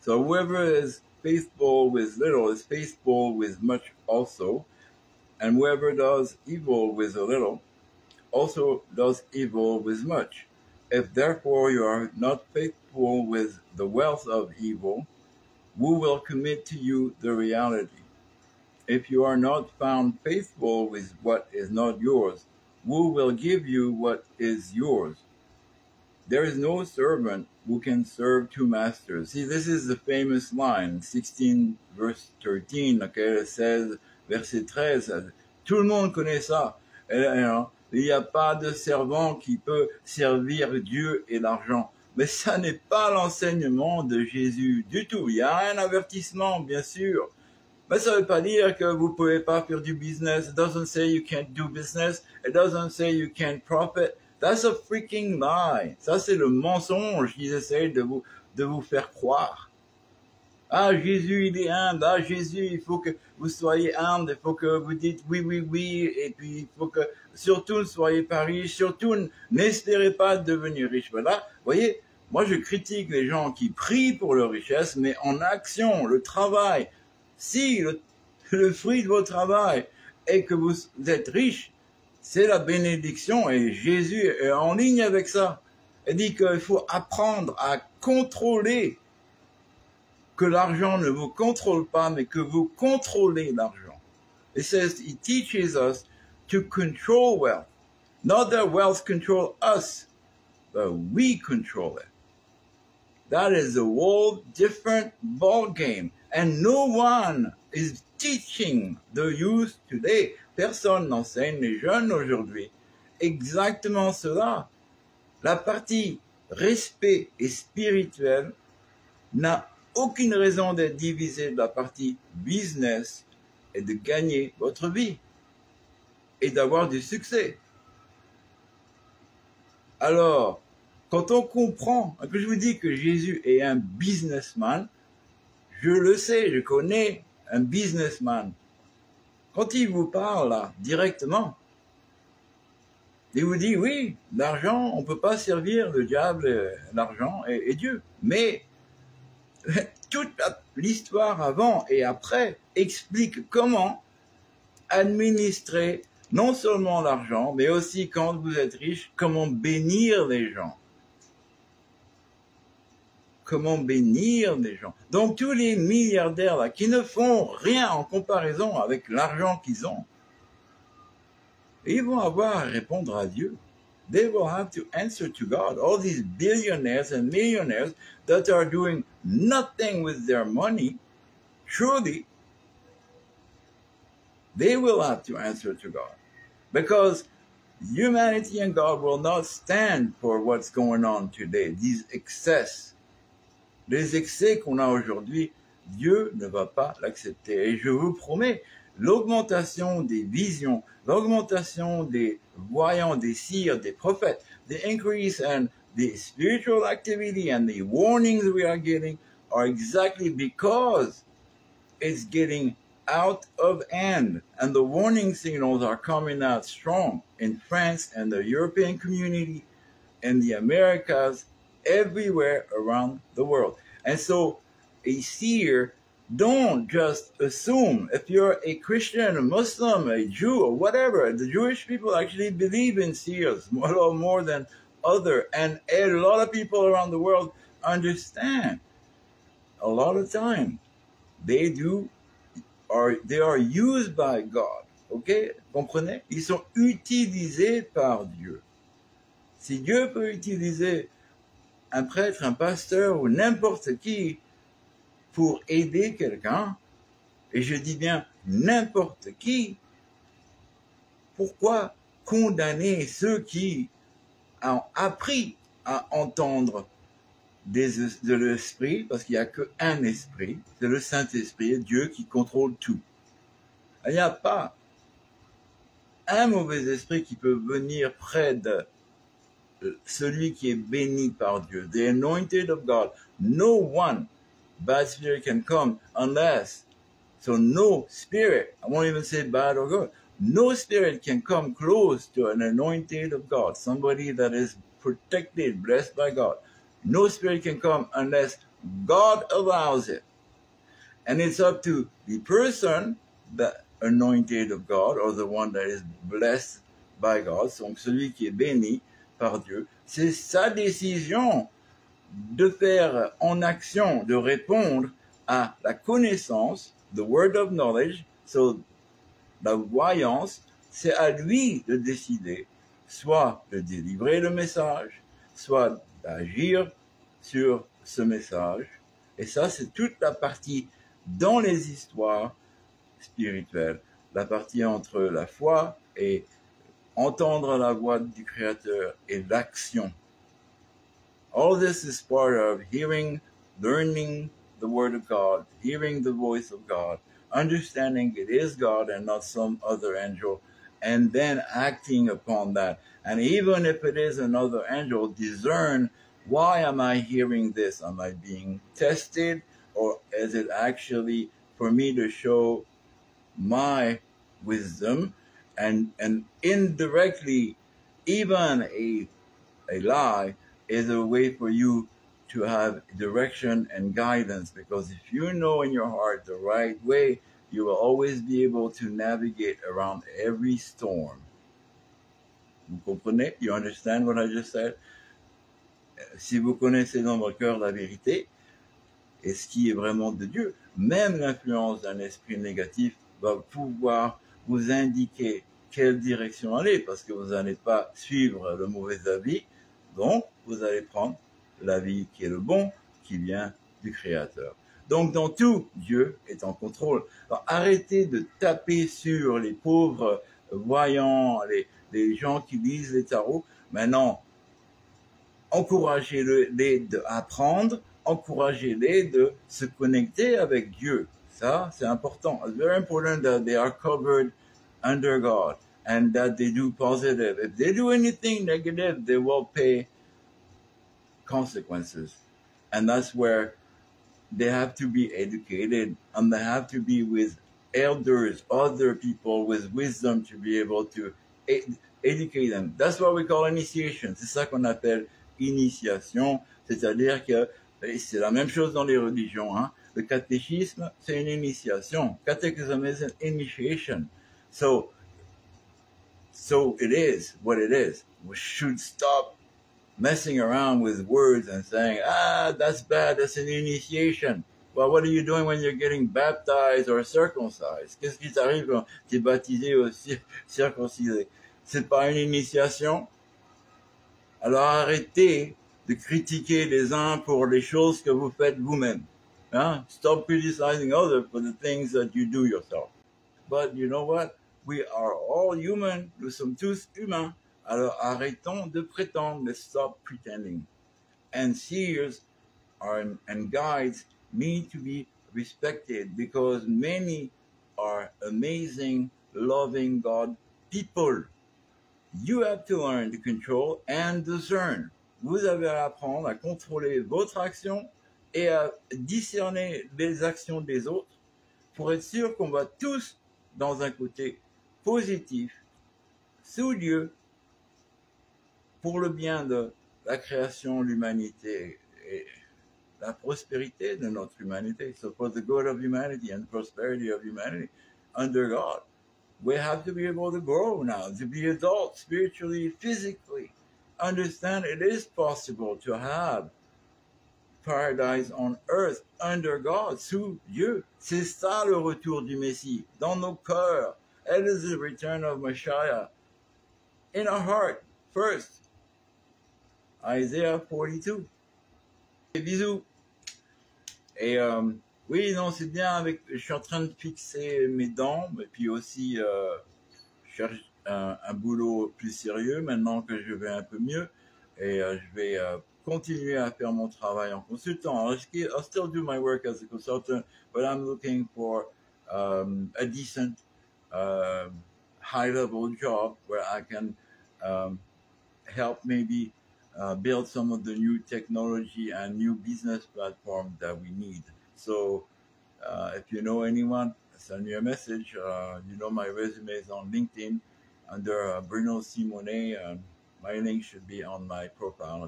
So whoever is faithful with little is faithful with much also, and whoever does evil with a little also does evil with much. If therefore you are not faithful with the wealth of evil, who will commit to you the reality? If you are not found faithful with what is not yours, who will give you what is yours? There is no servant who can serve two masters. See, this is the famous line, 16 verse 13, laquelle says, verset 13, tout le monde connaît ça. Il n'y a pas de servant qui peut servir Dieu et l'argent. Mais ça n'est pas l'enseignement de Jésus du tout. Il y a un avertissement, bien sûr. Mais ça ne veut pas dire que vous ne pouvez pas faire du business. It doesn't say you can't do business. It doesn't say you can't profit. That's a freaking lie. Ça, c'est le mensonge qu'ils essayent de vous faire croire. Ah, Jésus, il est humble. Ah, Jésus, il faut que vous soyez humble. Il faut que vous dites oui, oui, oui. Et puis, il faut que surtout ne soyez pas riches. Surtout, n'espérez pas devenir riche. Voilà. Vous voyez, moi, je critique les gens qui prient pour leur richesse, mais en action, le travail. Si le fruit de votre travail est que vous êtes riche, c'est la bénédiction et Jésus est en ligne avec ça. Il dit qu'il faut apprendre à contrôler, que l'argent ne vous contrôle pas, mais que vous contrôlez l'argent. It says, he teaches us to control wealth. Not that wealth control us, but we control it. That is a whole different ball game. And no one is teaching the youth today. Personne n'enseigne les jeunes aujourd'hui exactement cela. La partie respect et spirituel n'a aucune raison d'être divisée de la partie business et de gagner votre vie et d'avoir du succès. Alors, quand on comprend que je vous dis que Jésus est un businessman, je le sais, je connais un businessman. Quand il vous parle là, directement, il vous dit, oui, l'argent, on ne peut pas servir le diable, l'argent et Dieu. Mais toute l'histoire avant et après explique comment administrer non seulement l'argent, mais aussi quand vous êtes riche, comment bénir les gens. Comment bénir les gens. Donc tous les milliardaires là qui ne font rien en comparaison avec l'argent qu'ils ont, ils vont avoir à répondre à Dieu. They will have to answer to God. All these billionaires and millionaires that are doing nothing with their money, surely they will have to answer to God. Because humanity and God will not stand for what's going on today, these excess. Les excès qu'on a aujourd'hui, Dieu ne va pas l'accepter. Et je vous promets, l'augmentation des visions, l'augmentation des voyants, des seers, des prophètes, the increase and the spiritual activity and the warnings we are getting are exactly because it's getting out of hand. And the warning signals are coming out strong in France and the European community, in the Americas, everywhere around the world. And so a seer, don't just assume if you're a Christian, a Muslim, a Jew, or whatever. The Jewish people actually believe in seers more than other, and a lot of people around the world understand. A lot of time they are used by God. Ok? Comprenez? Ils sont utilisés par Dieu. Si Dieu peut utiliser un prêtre, un pasteur ou n'importe qui pour aider quelqu'un, et je dis bien n'importe qui, pourquoi condamner ceux qui ont appris à entendre de l'esprit, parce qu'il n'y a qu'un esprit, c'est le Saint-Esprit, Dieu qui contrôle tout. Il n'y a pas un mauvais esprit qui peut venir près de celui qui est béni par Dieu, the anointed of God. No one bad spirit can come unless, so no spirit, I won't even say bad or good, no spirit can come close to an anointed of God, somebody that is protected, blessed by God. No spirit can come unless God allows it. And it's up to the person, the anointed of God, or the one that is blessed by God, donc celui qui est béni par Dieu. C'est sa décision de faire en action, de répondre à la connaissance, the word of knowledge, so la voyance, c'est à lui de décider, soit de délivrer le message, soit d'agir sur ce message. Et ça, c'est toute la partie dans les histoires spirituelles, la partie entre la foi et entendre la voix du Créateur et l'action. All this is part of hearing, learning the Word of God, hearing the voice of God, understanding it is God and not some other angel, and then acting upon that. And even if it is another angel, discern, why am I hearing this? Am I being tested? Or is it actually for me to show my wisdom? And indirectly, even a lie is a way for you to have direction and guidance, because if you know in your heart the right way, you will always be able to navigate around every storm. Vous comprenez? You understand what I just said? Si vous connaissez dans votre cœur la vérité et ce qui est vraiment de Dieu, même l'influence d'un esprit négatif va pouvoir vous indiquer quelle direction aller, parce que vous n'allez pas suivre le mauvais avis, donc vous allez prendre l'avis qui est le bon, qui vient du Créateur. Donc dans tout, Dieu est en contrôle. Alors, arrêtez de taper sur les pauvres voyants, les gens qui lisent les tarots. Maintenant, encouragez-les d'apprendre, encouragez-les de se connecter avec Dieu. Ça, c'est important. It's very important that they are covered under God and that they do positive. If they do anything negative, they will pay consequences. And that's where they have to be educated, and they have to be with elders, other people with wisdom to be able to educate them. That's what we call initiation. C'est ça qu'on appelle initiation. C'est-à-dire que c'est la même chose dans les religions, hein. Le catéchisme, c'est une initiation. Catechism is an initiation. So it is what it is. We should stop messing around with words and saying, that's bad, that's an initiation. Well, what are you doing when you're getting baptized or circumcised? Qu'est-ce qui t'arrive quand tu es baptisé ou circoncisé? C'est pas une initiation? Alors arrêtez de critiquer les uns pour les choses que vous faites vous-même. Hein? Stop criticizing others for the things that you do yourself. But you know what? We are all human. Nous sommes tous humains. Alors arrêtons de prétendre. Let's stop pretending. And seers and guides need to be respected, because many are amazing, loving God people. You have to learn to control and discern. Vous avez à apprendre à contrôler votre action et à discerner les actions des autres pour être sûr qu'on va tous dans un côté positif, sous Dieu, pour le bien de la création, l'humanité et la prospérité de notre humanité. So for the good of humanity and the prosperity of humanity under God, we have to be able to grow now, to be adults spiritually, physically. Understand it is possible to have paradise on earth under God, sous Dieu. C'est ça le retour du Messie, dans nos cœurs. It is the return of Messiah in our heart first. Isaiah 42. Et bisous. Et oui, non, c'est bien. Je suis en train de fixer mes dents, et puis aussi je cherche un boulot plus sérieux maintenant que je vais un peu mieux, et je vais continuer à faire mon travail en consultant. I'll still do my work as a consultant, but I'm looking for a decent high-level job where I can help maybe build some of the new technology and new business platforms that we need. So if you know anyone, send me a message. You know, my resume is on LinkedIn under Bruno Simone. My link should be on my profile.